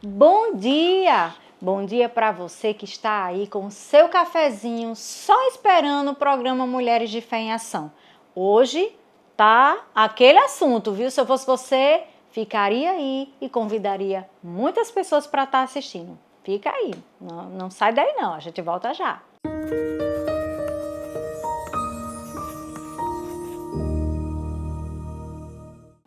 Bom dia! Bom dia para você que está aí com o seu cafezinho, só esperando o programa Mulheres de Fé em Ação. Hoje tá aquele assunto, viu? Se eu fosse você, ficaria aí e convidaria muitas pessoas para estar assistindo. Fica aí, não sai daí não, a gente volta já.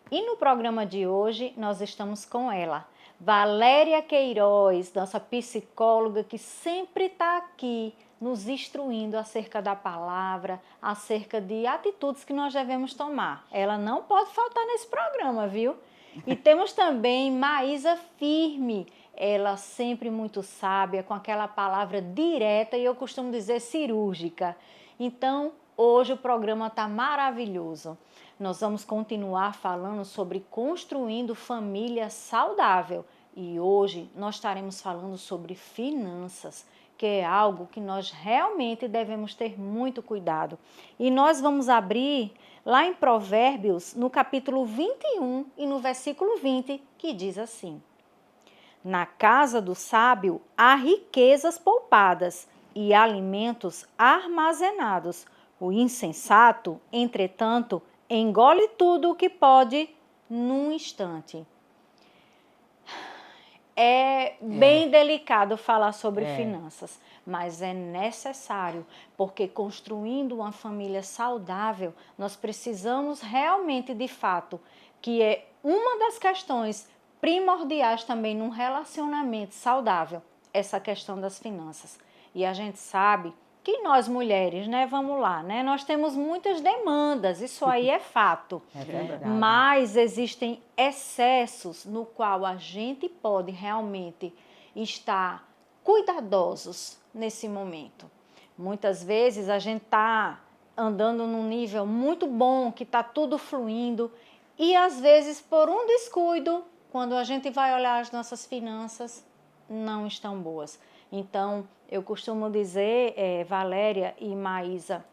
E no programa de hoje nós estamos com ela, Valéria Queiroz, nossa psicóloga que sempre está aqui nos instruindo acerca da palavra, acerca de atitudes que nós devemos tomar. Ela não pode faltar nesse programa, viu? E temos também Maísa Firme, ela sempre muito sábia, com aquela palavra direta e eu costumo dizer cirúrgica. Então, hoje o programa está maravilhoso. Nós vamos continuar falando sobre construindo família saudável e hoje nós estaremos falando sobre finanças, que é algo que nós realmente devemos ter muito cuidado. E nós vamos abrir lá em Provérbios, no capítulo 21 e no versículo 20, que diz assim: Na casa do sábio há riquezas poupadas e alimentos armazenados. O insensato, entretanto, engole tudo o que pode num instante. É bem delicado falar sobre finanças, mas é necessário, porque construindo uma família saudável, nós precisamos realmente, de fato, que é uma das questões primordiais também num relacionamento saudável, essa questão das finanças. E a gente sabe que nós mulheres, né, vamos lá, né, nós temos muitas demandas, isso aí é fato. É verdade. Mas existem excessos no qual a gente pode realmente estar cuidadosos nesse momento. Muitas vezes a gente está andando num nível muito bom, que está tudo fluindo, e às vezes por um descuido, quando a gente vai olhar as nossas finanças, não estão boas. Então, eu costumo dizer, Valéria e Maísa,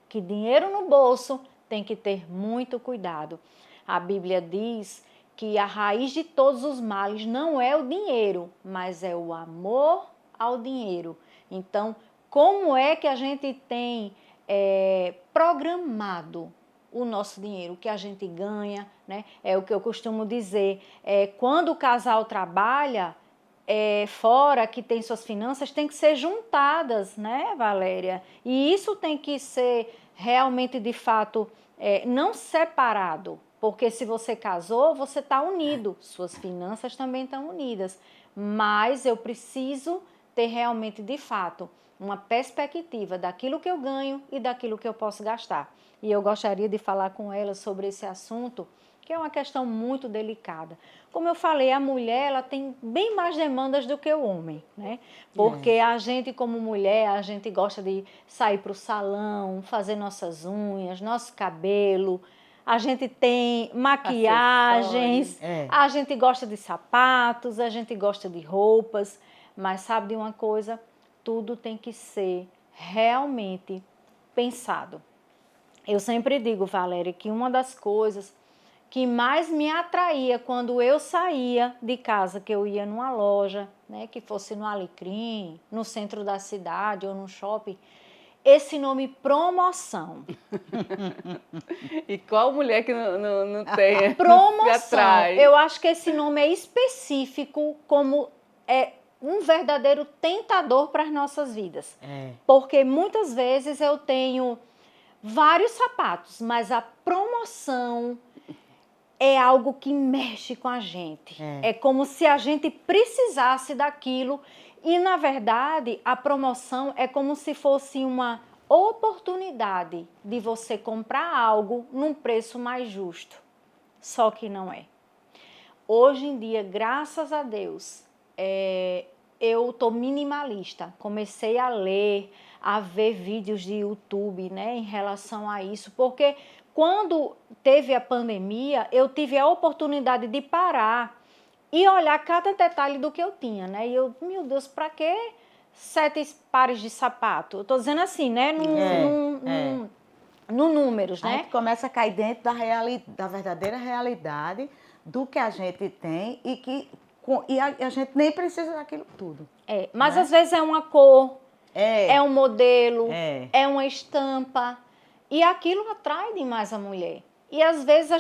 que dinheiro no bolso tem que ter muito cuidado. A Bíblia diz que a raiz de todos os males não é o dinheiro, mas é o amor ao dinheiro. Então, como é que a gente tem programado o nosso dinheiro, o que a gente ganha, né? É o que eu costumo dizer. Quando o casal trabalha, fora que tem suas finanças, tem que ser juntadas, né, Valéria? E isso tem que ser realmente, de fato, não separado, porque se você casou, você está unido, suas finanças também estão unidas, mas eu preciso ter realmente, de fato, uma perspectiva daquilo que eu ganho e daquilo que eu posso gastar. E eu gostaria de falar com ela sobre esse assunto, que é uma questão muito delicada. Como eu falei, a mulher ela tem bem mais demandas do que o homem, né? Porque a gente, como mulher, a gente gosta de sair para o salão, fazer nossas unhas, nosso cabelo, a gente tem maquiagens, a gente gosta de sapatos, a gente gosta de roupas, mas sabe de uma coisa? Tudo tem que ser realmente pensado. Eu sempre digo, Valéria, que uma das coisas que mais me atraía quando eu saía de casa, que eu ia numa loja, né, que fosse no Alecrim, no centro da cidade ou no shopping, esse nome promoção. E qual mulher que não tem? Promoção. Eu acho que esse nome é específico como um verdadeiro tentador para as nossas vidas. Porque muitas vezes eu tenho vários sapatos, mas a promoção é algo que mexe com a gente. É como se a gente precisasse daquilo e, na verdade, a promoção é como se fosse uma oportunidade de você comprar algo num preço mais justo. Só que não é. Hoje em dia, graças a Deus, eu estou minimalista. Comecei a ler, a ver vídeos de YouTube, né, em relação a isso, porque quando teve a pandemia, eu tive a oportunidade de parar e olhar cada detalhe do que eu tinha, né? E eu, meu Deus, para que 7 pares de sapato? Eu estou dizendo assim, né? No números, né? A gente começa a cair dentro da verdadeira realidade do que a gente tem e que E a gente nem precisa daquilo tudo. Mas né? às vezes é uma cor, É, é um modelo, é. é uma estampa. E aquilo atrai demais a mulher. E às vezes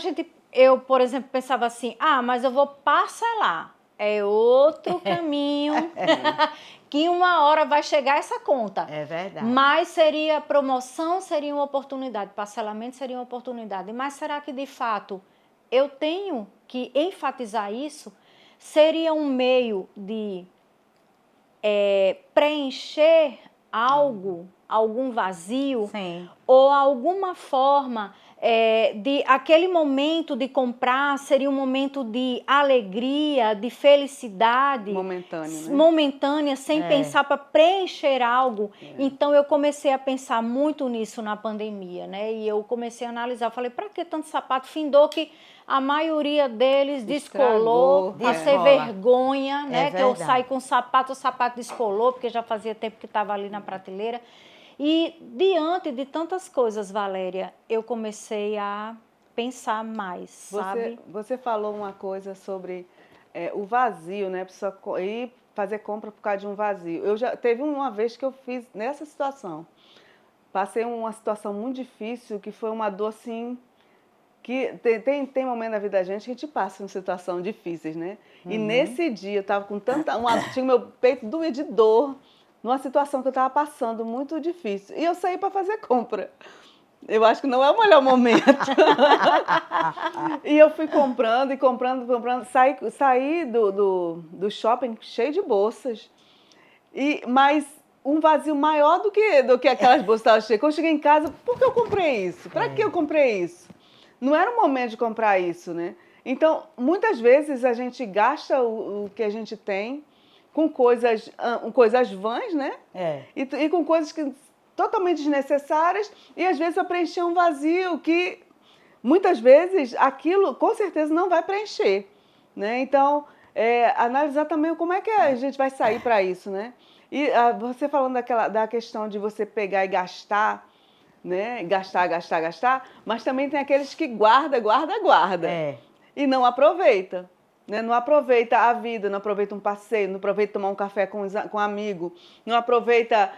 eu, por exemplo, pensava assim, mas eu vou parcelar. É outro caminho que uma hora vai chegar essa conta. É verdade. Mas seria promoção, seria uma oportunidade, parcelamento seria uma oportunidade. Mas será que de fato eu tenho que enfatizar isso? Seria um meio de preencher algo, algum vazio, Sim. ou alguma forma de aquele momento de comprar seria um momento de alegria, de felicidade Momentâneo, né? momentânea, sem pensar para preencher algo. Então eu comecei a pensar muito nisso na pandemia, né? E eu comecei a analisar, falei, para que tanto sapato? Findou que a maioria deles descolou, Estragou, passei descola. vergonha, né? Que eu verdade. saí com o sapato descolou, porque já fazia tempo que estava ali na prateleira. E diante de tantas coisas, Valéria, eu comecei a pensar mais, sabe? Você falou uma coisa sobre o vazio, né? A pessoa ir fazer compra por causa de um vazio. Teve uma vez que eu fiz nessa situação. Passei uma situação muito difícil, que foi uma dor assim, que tem momento na vida da gente que a gente passa em situações difíceis, né? E nesse dia eu tava com tinha meu peito doía de dor, numa situação que eu tava passando muito difícil. E eu saí para fazer compra. Eu acho que não é o melhor momento. E eu fui comprando e comprando. Saí do shopping cheio de bolsas. Mas um vazio maior do que aquelas bolsas que estavam cheias. Quando eu cheguei em casa, por que eu comprei isso? Para que eu comprei isso? Não era o momento de comprar isso, né? Então, muitas vezes a gente gasta o que a gente tem com coisas vãs, né? E com coisas totalmente desnecessárias, e às vezes eu preencher um vazio que muitas vezes aquilo com certeza não vai preencher, né? Então, analisar também como é que a gente vai sair para isso, né? E você falando da questão de você pegar e gastar, né? Gastar, mas também tem aqueles que guarda. E não aproveita. Né? Não aproveita a vida, não aproveita um passeio, não aproveita tomar um café com um amigo, não aproveita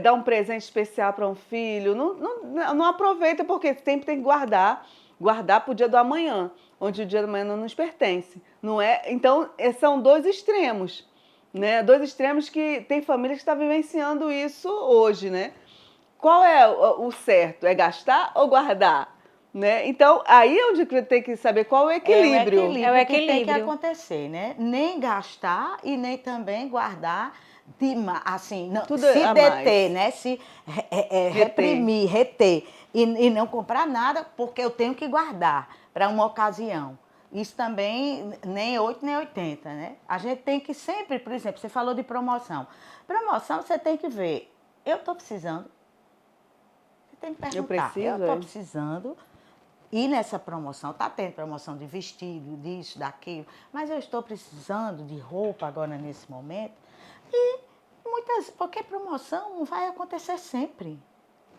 dar um presente especial para um filho, não aproveita porque sempre tem que guardar para o dia do amanhã, onde o dia do amanhã não nos pertence. Não é? Então, são dois extremos, né? Dois extremos que tem famílias que estão vivenciando isso hoje, né? Qual é o certo? É gastar ou guardar? Né? Então, aí é onde tem que saber qual é o equilíbrio. É o que tem que equilíbrio. acontecer, né? Nem gastar e nem também guardar, assim, não, Tudo se a deter, mais. né? Se reprimir, reter. E não comprar nada porque eu tenho que guardar para uma ocasião. Isso também nem 8 nem 80, né? A gente tem que sempre, por exemplo, você falou de promoção. Promoção você tem que ver, eu estou precisando. Você tem que perguntar, eu estou precisando. E nessa promoção, está tendo promoção de vestido, disso, daquilo, mas eu estou precisando de roupa agora nesse momento. E porque promoção não vai acontecer sempre.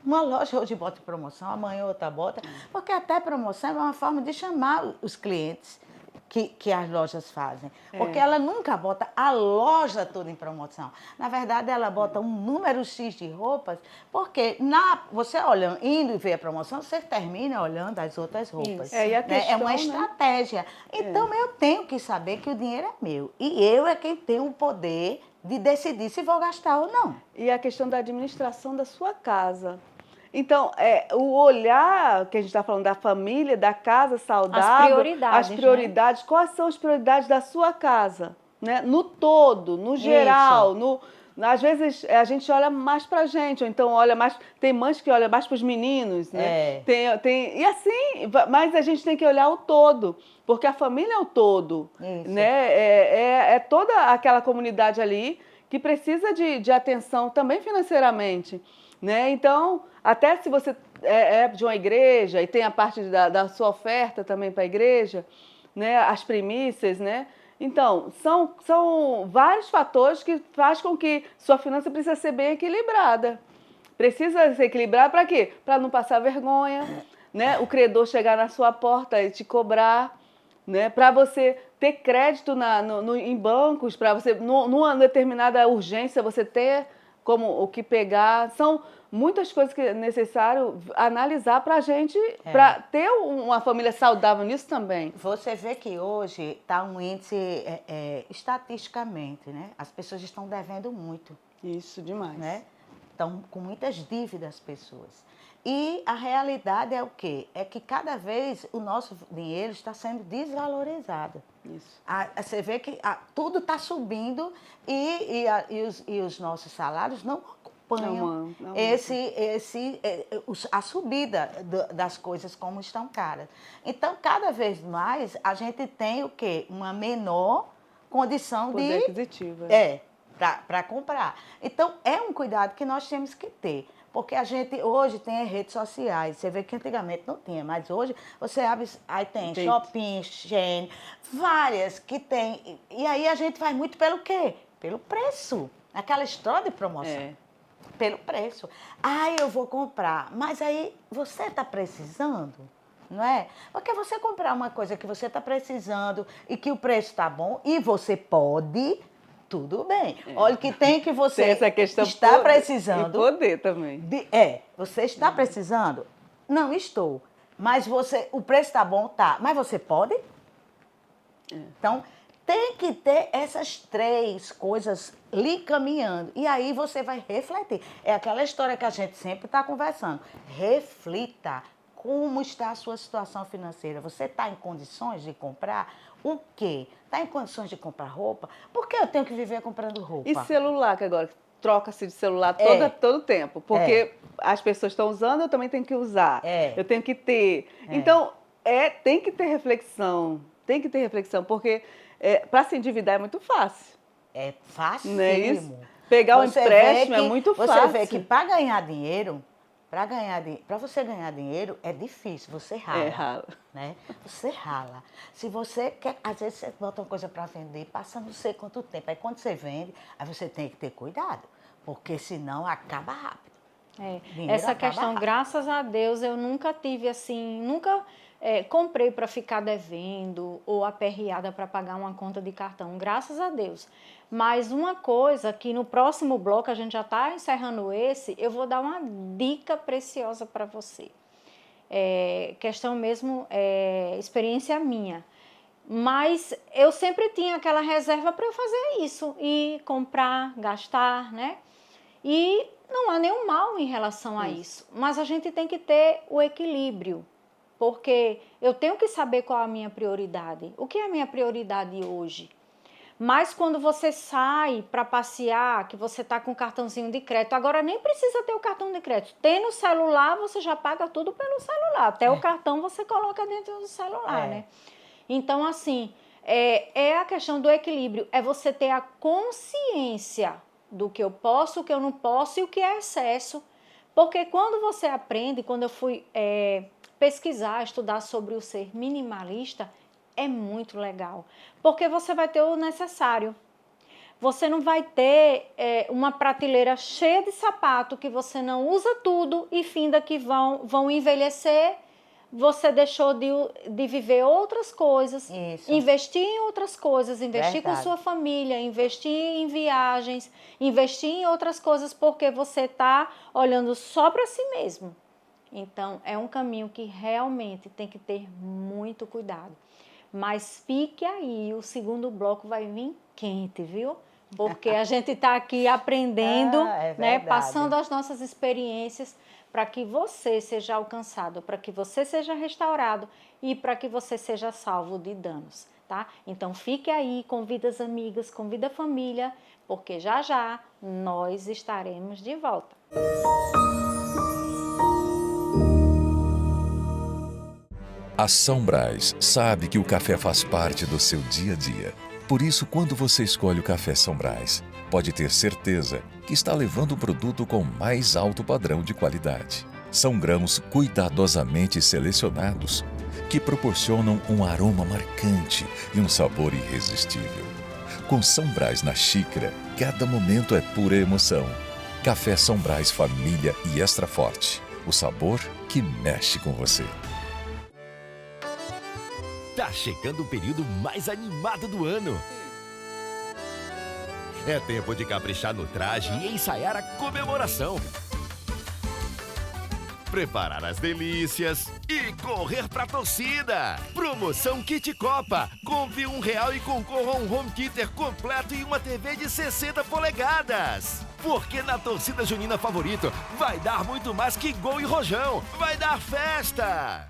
Uma loja hoje bota promoção, amanhã outra bota, porque até promoção é uma forma de chamar os clientes que as lojas fazem. Porque ela nunca bota a loja toda em promoção. Na verdade, ela bota um número X de roupas, porque você olhando, indo e ver a promoção, você termina olhando as outras roupas. E a questão, é uma estratégia. Então, eu tenho que saber que o dinheiro é meu. E eu é quem tem o poder de decidir se vou gastar ou não. E a questão da administração da sua casa. Então, o olhar que a gente está falando da família, da casa saudável, as prioridades, né? Quais são as prioridades da sua casa? Né? No todo, no geral, às vezes a gente olha mais pra gente, ou então olha mais. Tem mães que olham mais para os meninos, né? E assim, mas a gente tem que olhar o todo, porque a família é o todo. Né? É toda aquela comunidade ali que precisa de atenção também financeiramente. Né? Então, até se você é de uma igreja e tem a parte da sua oferta também para a igreja, né? As primícias, né? Então, são vários fatores que fazem com que sua finança precisa ser bem equilibrada. Precisa ser equilibrada para quê? Para não passar vergonha, né? O credor chegar na sua porta e te cobrar, né? Para você ter crédito em bancos para você, numa determinada urgência, você ter como o que pegar. São muitas coisas que é necessário analisar para a gente, para ter uma família saudável nisso também. Você vê que hoje está um índice, estatisticamente, né? As pessoas estão devendo muito. Isso, demais. Né? Estão com muitas dívidas as pessoas. E a realidade é o quê? É que cada vez o nosso dinheiro está sendo desvalorizado. Isso. Você vê que tudo está subindo e os nossos salários não acompanham a subida das coisas como estão caras. Então, cada vez mais, a gente tem o quê? Uma menor condição Poder aquisitivo. Para comprar. Então, é um cuidado que nós temos que ter. Porque a gente hoje tem redes sociais. Você vê que antigamente não tinha, mas hoje você abre, aí tem Shopping, Shein, várias que tem. E aí a gente vai muito pelo quê? Pelo preço. Aquela história de promoção. Pelo preço. Eu vou comprar. Mas aí você está precisando? Não é? Porque você comprar uma coisa que você está precisando e que o preço está bom e você pode... Tudo bem. Olha que tem que você tem essa questão está precisando. E poder também. Você está precisando? Não estou. Mas o preço está bom? Tá. Mas você pode? Então, tem que ter essas 3 coisas lhe caminhando. E aí você vai refletir. É aquela história que a gente sempre está conversando. Reflita. Como está a sua situação financeira? Você está em condições de comprar o quê? Está em condições de comprar roupa? Por que eu tenho que viver comprando roupa? E celular, que agora troca-se de celular todo tempo. Porque as pessoas estão usando, eu também tenho que usar. Eu tenho que ter. Então, tem que ter reflexão. Tem que ter reflexão, porque para se endividar é muito fácil. É fácil. Não é isso? Pegar um empréstimo é muito fácil. Você vê que para ganhar dinheiro... Para você ganhar dinheiro é difícil, você rala. Rala. Né? Você rala. Se você quer, às vezes você bota uma coisa para vender, passa não sei quanto tempo. Aí quando você vende, aí você tem que ter cuidado, porque senão acaba rápido. Essa questão, rápido. Graças a Deus, eu nunca tive assim, nunca comprei para ficar devendo ou aperreada para pagar uma conta de cartão, graças a Deus. Mas uma coisa que no próximo bloco, a gente já está encerrando eu vou dar uma dica preciosa para você. Questão mesmo, experiência minha. Mas eu sempre tinha aquela reserva para eu fazer isso, e comprar, gastar, né? E não há nenhum mal em relação a isso. Mas a gente tem que ter o equilíbrio, porque eu tenho que saber qual é a minha prioridade. O que é a minha prioridade hoje? Mas quando você sai para passear, que você está com o cartãozinho de crédito, agora nem precisa ter o cartão de crédito. Tem no celular, você já paga tudo pelo celular. Até o cartão você coloca dentro do celular, né? Então, assim, é a questão do equilíbrio. É você ter a consciência do que eu posso, o que eu não posso e o que é excesso. Porque quando você aprende, quando eu fui pesquisar, estudar sobre o ser minimalista, é muito legal, porque você vai ter o necessário. Você não vai ter uma prateleira cheia de sapato que você não usa tudo e finda que vão envelhecer. Você deixou de viver outras coisas, investir em outras coisas, investir com sua família, investir em viagens, investir em outras coisas, porque você está olhando só para si mesmo. Então, é um caminho que realmente tem que ter muito cuidado. Mas fique aí, o segundo bloco vai vir quente, viu? Porque a gente está aqui aprendendo, né? Passando as nossas experiências para que você seja alcançado, para que você seja restaurado e para que você seja salvo de danos, tá? Então fique aí, convida as amigas, convida a família, porque já já nós estaremos de volta. A São Brás sabe que o café faz parte do seu dia a dia. Por isso, quando você escolhe o café São Brás, pode ter certeza que está levando um produto com mais alto padrão de qualidade. São grãos cuidadosamente selecionados que proporcionam um aroma marcante e um sabor irresistível. Com São Brás na xícara, cada momento é pura emoção. Café São Brás Família e Extra Forte. O sabor que mexe com você. Tá chegando o período mais animado do ano. É tempo de caprichar no traje e ensaiar a comemoração. Preparar as delícias e correr pra torcida. Promoção Kit Copa. Compre R$1 e concorra a um home theater completo e uma TV de 60 polegadas. Porque na torcida junina favorito vai dar muito mais que gol e rojão. Vai dar festa!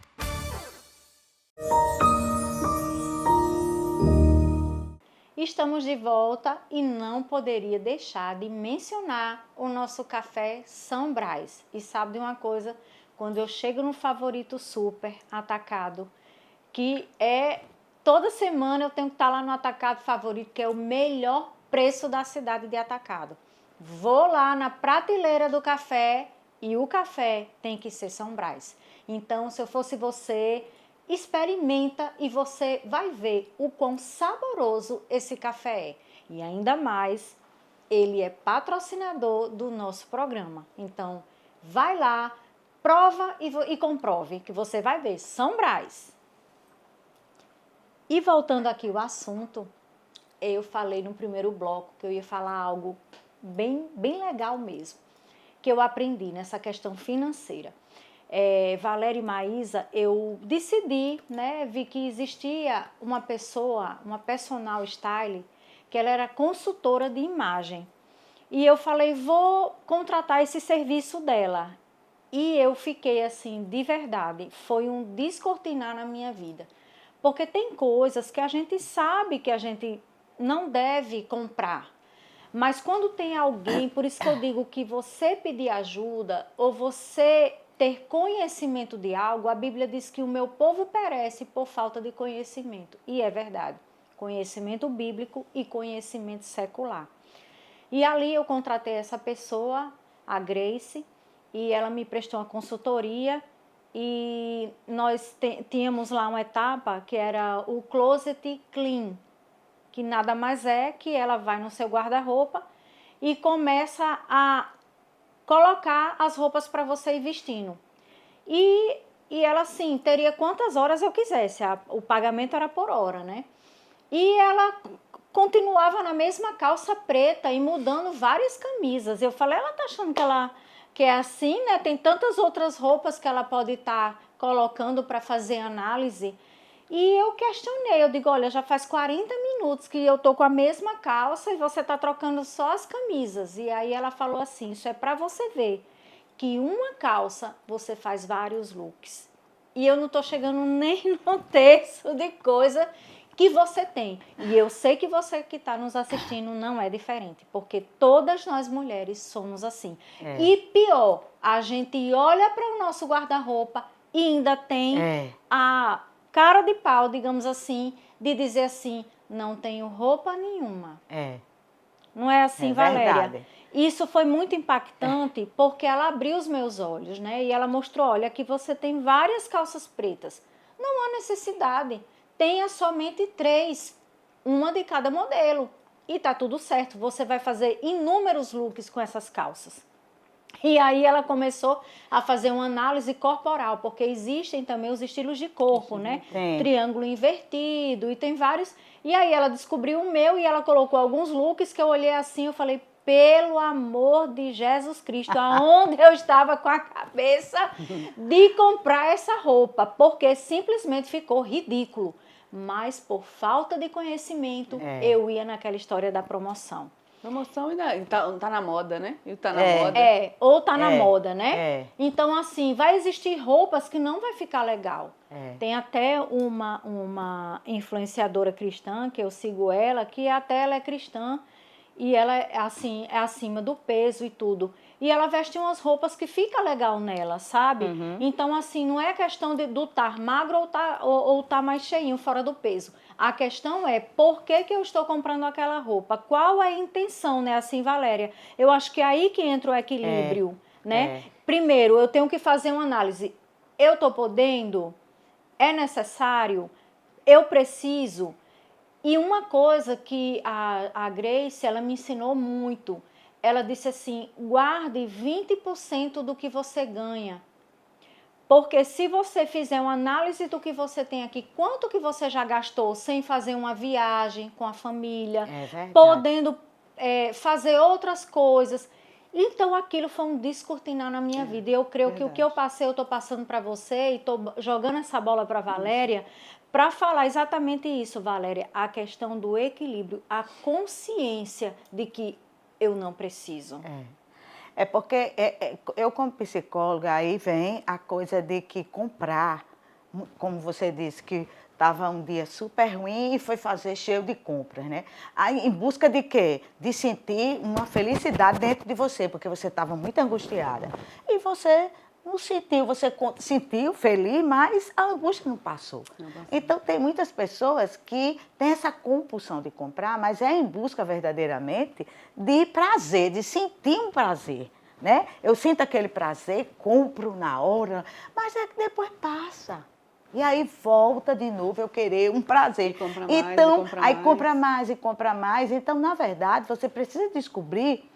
Estamos de volta e não poderia deixar de mencionar o nosso café São Brás. E sabe de uma coisa? Quando eu chego no Favorito Super Atacado, que é toda semana eu tenho que estar lá no Atacado Favorito, que é o melhor preço da cidade de Atacado. Vou lá na prateleira do café e o café tem que ser São Brás. Então, se eu fosse você, experimenta e você vai ver o quão saboroso esse café é. E ainda mais, ele é patrocinador do nosso programa. Então, vai lá, prova e comprove, que você vai ver. São Brás. E voltando aqui ao assunto, eu falei no primeiro bloco que eu ia falar algo bem legal mesmo, que eu aprendi nessa questão financeira. Valéria e Maísa, eu decidi, né, vi que existia uma pessoa, uma personal style, que ela era consultora de imagem. E eu falei, vou contratar esse serviço dela. E eu fiquei assim, de verdade, foi um descortinar na minha vida. Porque tem coisas que a gente sabe que a gente não deve comprar. Mas quando tem alguém, por isso que eu digo que você pedir ajuda ou você ter conhecimento de algo, a Bíblia diz que o meu povo perece por falta de conhecimento. E é verdade, conhecimento bíblico e conhecimento secular. E ali eu contratei essa pessoa, a Grace, e ela me prestou uma consultoria e nós tínhamos lá uma etapa que era o Closet Clean, que nada mais é que ela vai no seu guarda-roupa e começa a colocar as roupas para você ir vestindo. E ela, assim, teria quantas horas eu quisesse, o pagamento era por hora, né? E ela continuava na mesma calça preta e mudando várias camisas. Eu falei, ela tá achando que é assim, né? Tem tantas outras roupas que ela pode estar colocando para fazer análise. E eu questionei, eu digo, olha, já faz 40 minutos que eu tô com a mesma calça e você tá trocando só as camisas. E aí ela falou assim, isso é para você ver que uma calça você faz vários looks. E eu não tô chegando nem no terço de coisa que você tem. E eu sei que você que está nos assistindo não é diferente, porque todas nós mulheres somos assim. E pior, a gente olha para o nosso guarda-roupa e ainda tem a cara de pau, digamos assim, de dizer assim, não tenho roupa nenhuma. Não é assim, Valéria? Verdade. Isso foi muito impactante porque ela abriu os meus olhos, né? E ela mostrou, olha, aqui você tem várias calças pretas. Não há necessidade. Tenha somente 3, uma de cada modelo. E tá tudo certo, você vai fazer inúmeros looks com essas calças. E aí ela começou a fazer uma análise corporal, porque existem também os estilos de corpo, né? Tem. Triângulo invertido e tem vários. E aí ela descobriu o meu e ela colocou alguns looks que eu olhei assim, eu falei, pelo amor de Jesus Cristo, aonde eu estava com a cabeça de comprar essa roupa, porque simplesmente ficou ridículo. Mas por falta de conhecimento, eu ia naquela história da promoção. Promoção ainda tá na moda, né? E tá na moda. Ou tá na moda, né? É. Então, assim, vai existir roupas que não vai ficar legal. Tem até uma influenciadora cristã, que eu sigo ela, que até ela é cristã, e ela, assim, é acima do peso e tudo. E ela veste umas roupas que fica legal nela, sabe? Então, assim, não é questão do estar magro ou tá mais cheinho, fora do peso. A questão é, por que eu estou comprando aquela roupa? Qual é a intenção, né? Assim, Valéria, eu acho que é aí que entra o equilíbrio, né? Primeiro, eu tenho que fazer uma análise. Eu estou podendo? É necessário? Eu preciso? E uma coisa que a Grace, ela me ensinou muito, ela disse assim, guarde 20% do que você ganha. Porque se você fizer uma análise do que você tem aqui, quanto que você já gastou sem fazer uma viagem com a família, É verdade. podendo fazer outras coisas. Então, aquilo foi um descortinar na minha vida. E eu creio que o que eu passei, eu estou passando para você e estou jogando essa bola para a Valéria para falar exatamente isso, Valéria. A questão do equilíbrio, a consciência de que eu não preciso. É porque eu, como psicóloga, aí vem a coisa de que comprar, como você disse, que estava um dia super ruim e foi fazer cheio de compras, né? Aí, em busca de quê? De sentir uma felicidade dentro de você, porque você estava muito angustiada. E você não sentiu, você sentiu feliz, mas a angústia não passou. Então, tem muitas pessoas que têm essa compulsão de comprar, mas é em busca verdadeiramente de prazer, de sentir um prazer, né? Eu sinto aquele prazer, compro na hora, mas é que depois passa. E aí volta de novo eu querer um prazer. E compra mais, então, e compra aí mais. compra mais e compra mais. Então, na verdade, você precisa descobrir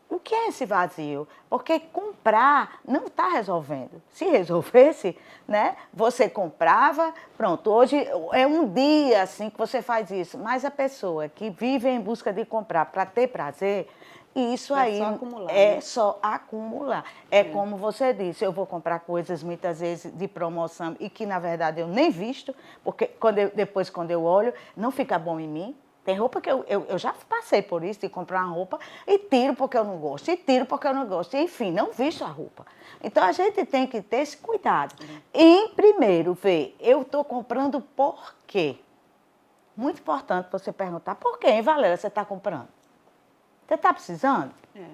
o que é esse vazio? Porque comprar não está resolvendo. Se resolvesse, né, você comprava, pronto, hoje é um dia assim que você faz isso. Mas a pessoa que vive em busca de comprar para ter prazer, isso aí só acumular, é né? só acumular. É como você disse, eu vou comprar coisas muitas vezes de promoção e que na verdade eu nem visto, porque depois quando eu olho, não fica bom em mim. Tem roupa que eu já passei por isso, de comprar uma roupa e tiro porque eu não gosto, e tiro porque eu não gosto. E, enfim, não visto a roupa. Então, a gente tem que ter esse cuidado. Em primeiro, ver, eu estou comprando por quê? Muito importante você perguntar, por quê, hein, Valéria, você está comprando? Você está precisando? É,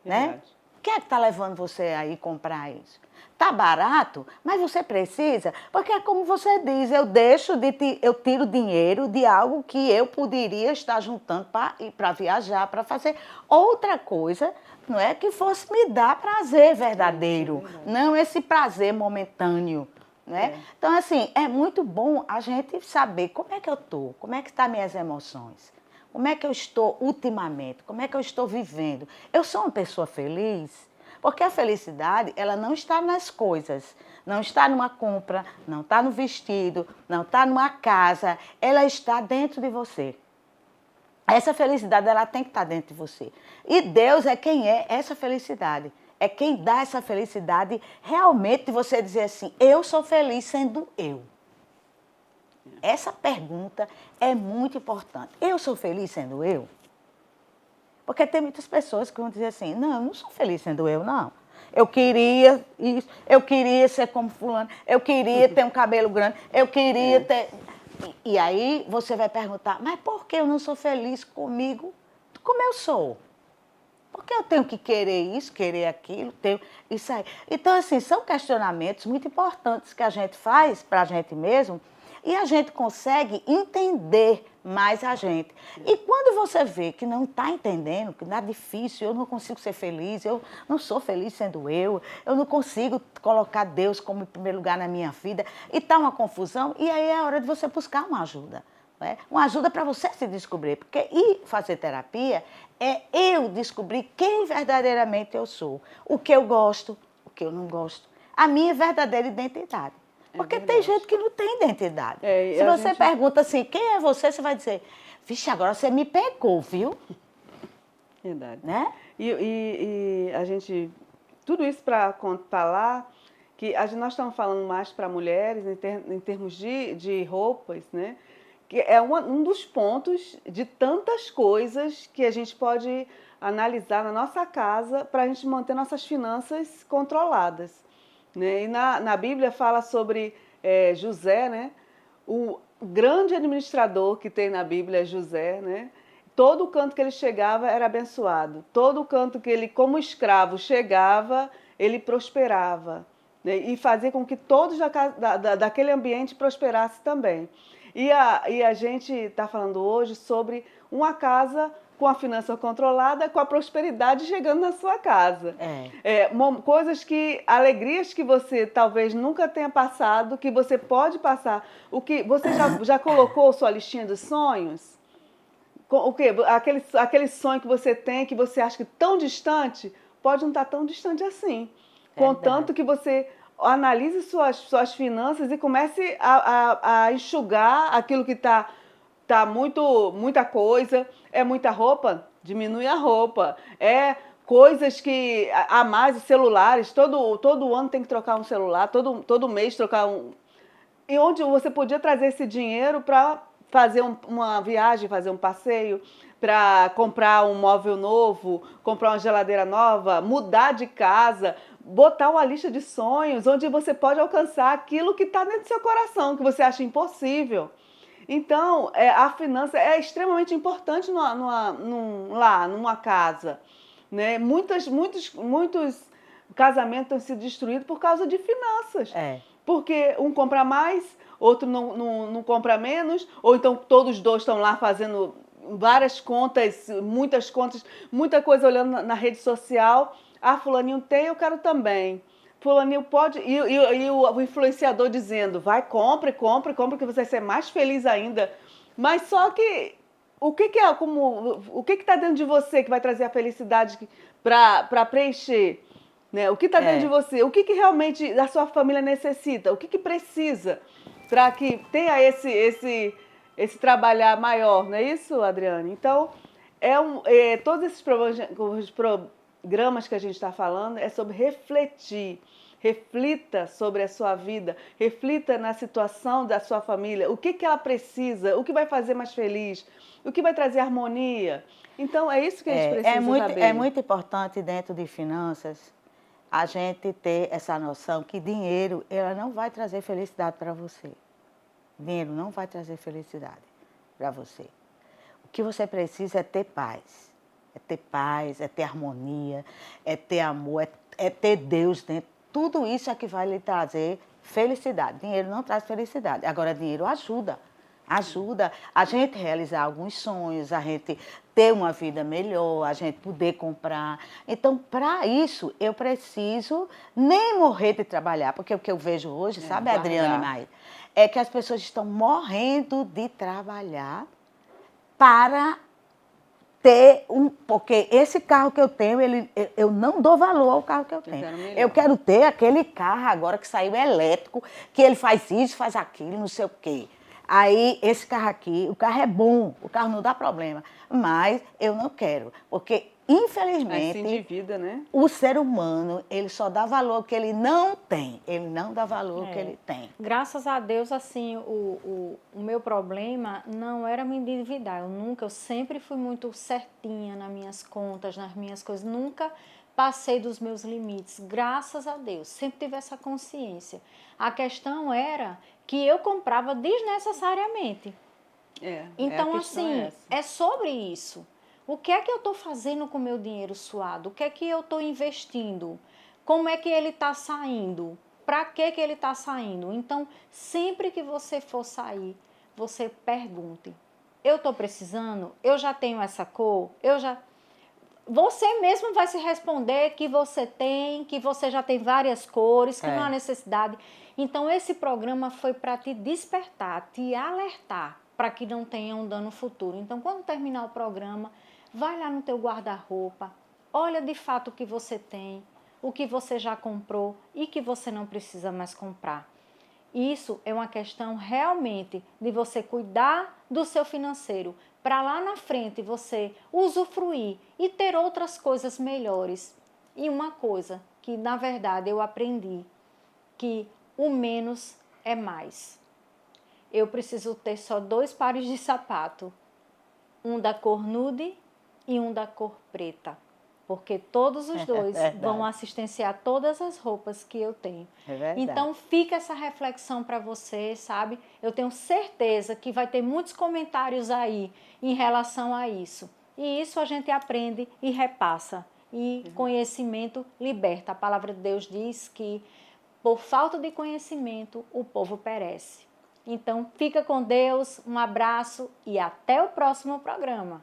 Né? verdade. O que é que está levando você aí comprar isso? Está barato, mas você precisa, porque é como você diz, eu tiro dinheiro de algo que eu poderia estar juntando para viajar, para fazer outra coisa, não é que fosse me dar prazer verdadeiro, não esse prazer momentâneo. Né? Então, assim, é muito bom a gente saber como é que eu estou, como é que estão minhas emoções. Como é que eu estou ultimamente? Como é que eu estou vivendo? Eu sou uma pessoa feliz? Porque a felicidade, ela não está nas coisas, não está numa compra, não está no vestido, não está numa casa, ela está dentro de você. Essa felicidade, ela tem que estar dentro de você. E Deus é quem é essa felicidade. É quem dá essa felicidade realmente de você dizer assim, eu sou feliz sendo eu. Essa pergunta é muito importante. Eu sou feliz sendo eu? Porque tem muitas pessoas que vão dizer assim, não, eu não sou feliz sendo eu, não. Eu queria isso, eu queria ser como fulano, eu queria ter um cabelo grande, eu queria ter... E aí você vai perguntar, mas por que eu não sou feliz comigo como eu sou? Porque eu tenho que querer isso, querer aquilo, tenho isso aí. Então, assim, são questionamentos muito importantes que a gente faz para a gente mesmo, e a gente consegue entender mais a gente. E quando você vê que não está entendendo, que não é difícil, eu não consigo ser feliz, eu não sou feliz sendo eu não consigo colocar Deus como em primeiro lugar na minha vida, e está uma confusão, e aí é a hora de você buscar uma ajuda. Né? Uma ajuda para você se descobrir, porque ir fazer terapia é eu descobrir quem verdadeiramente eu sou, o que eu gosto, o que eu não gosto, a minha verdadeira identidade. Porque tem gente que não tem identidade. Se você pergunta assim, quem é você? Você vai dizer, vixe, agora você me pegou, viu? Verdade. Né? E a gente, tudo isso para falar que nós estamos falando mais para mulheres em termos de roupas, né? Que é um dos pontos de tantas coisas que a gente pode analisar na nossa casa para a gente manter nossas finanças controladas. Né? E na Bíblia fala sobre José, né? O grande administrador que tem na Bíblia é José, né? Todo canto que ele chegava era abençoado. Todo canto que ele, como escravo, chegava, ele prosperava. Né? E fazia com que todos daquele ambiente prosperassem também. E a gente está falando hoje sobre uma casa com a finança controlada, com a prosperidade chegando na sua casa. Coisas alegrias que você talvez nunca tenha passado, que você pode passar. Você já colocou sua listinha de sonhos? O quê? Aquele sonho que você tem, que você acha que tão distante, pode não estar tão distante assim. Contanto que você analise suas finanças e comece a enxugar aquilo que está muita coisa. É muita roupa? Diminui a roupa. É coisas que a mais, os celulares, todo ano tem que trocar um celular, todo mês trocar um. E onde você podia trazer esse dinheiro para fazer uma viagem, fazer um passeio, para comprar um móvel novo, comprar uma geladeira nova, mudar de casa, botar uma lista de sonhos onde você pode alcançar aquilo que está dentro do seu coração, que você acha impossível. Então, a finança é extremamente importante numa casa. Né? Muitos casamentos têm sido destruídos por causa de finanças. Porque um compra mais, outro não compra menos, ou então todos os dois estão lá fazendo várias contas, muitas contas, muita coisa olhando na rede social. Ah, fulaninho tem, eu quero também. Fulaninho pode... E o influenciador dizendo, vai, compre, que você vai ser mais feliz ainda. Mas só que... O que está dentro de você que vai trazer a felicidade para preencher? Né? O que está dentro de você? O que realmente a sua família necessita? O que precisa para que tenha esse trabalhar maior? Não é isso, Adriane? Então, todos esses programas que a gente está falando é sobre refletir. Reflita sobre a sua vida, reflita na situação da sua família, o que ela precisa, o que vai fazer mais feliz, o que vai trazer harmonia. Então, é isso que a gente precisa saber. É muito importante dentro de finanças a gente ter essa noção que dinheiro ela não vai trazer felicidade para você. Dinheiro não vai trazer felicidade para você. O que você precisa é ter paz. É ter paz, é ter harmonia, é ter amor, é ter Deus dentro. Tudo isso é que vai lhe trazer felicidade. Dinheiro não traz felicidade. Agora, dinheiro ajuda. Ajuda a gente realizar alguns sonhos, a gente ter uma vida melhor, a gente poder comprar. Então, para isso, eu preciso nem morrer de trabalhar. Porque o que eu vejo hoje, sabe, Adriane Maia? É que as pessoas estão morrendo de trabalhar para ter porque esse carro que eu tenho, eu não dou valor ao carro que eu tenho. Eu quero ter aquele carro agora que saiu elétrico, que ele faz isso, faz aquilo, não sei o quê. Aí, esse carro aqui, o carro é bom, o carro não dá problema, mas eu não quero, porque, infelizmente, assim de vida, né? O ser humano, ele só dá valor ao que ele não tem, ele não dá valor ao que ele tem. Graças a Deus, assim, o meu problema não era me endividar, eu sempre fui muito certinha nas minhas contas, nas minhas coisas, nunca passei dos meus limites, graças a Deus, sempre tive essa consciência. A questão era que eu comprava desnecessariamente. Então, assim, é sobre isso. O que é que eu estou fazendo com o meu dinheiro suado? O que é que eu estou investindo? Como é que ele está saindo? Para que ele está saindo? Então, sempre que você for sair, você pergunte. Eu estou precisando? Eu já tenho essa cor? Você mesmo vai se responder que você já tem várias cores, que não há necessidade. Então, esse programa foi para te despertar, te alertar, para que não tenha um dano futuro. Então, quando terminar o programa, vai lá no teu guarda-roupa, olha de fato o que você tem, o que você já comprou e que você não precisa mais comprar. Isso é uma questão realmente de você cuidar do seu financeiro, para lá na frente você usufruir e ter outras coisas melhores. E uma coisa que, na verdade, eu aprendi, que o menos é mais. Eu preciso ter só 2 pares de sapato, um da cor nude e um da cor preta, porque todos os dois vão assistenciar todas as roupas que eu tenho. Então, fica essa reflexão para você, sabe? Eu tenho certeza que vai ter muitos comentários aí em relação a isso. E isso a gente aprende e repassa. E conhecimento liberta. A palavra de Deus diz que por falta de conhecimento o povo perece. Então, fica com Deus, um abraço e até o próximo programa.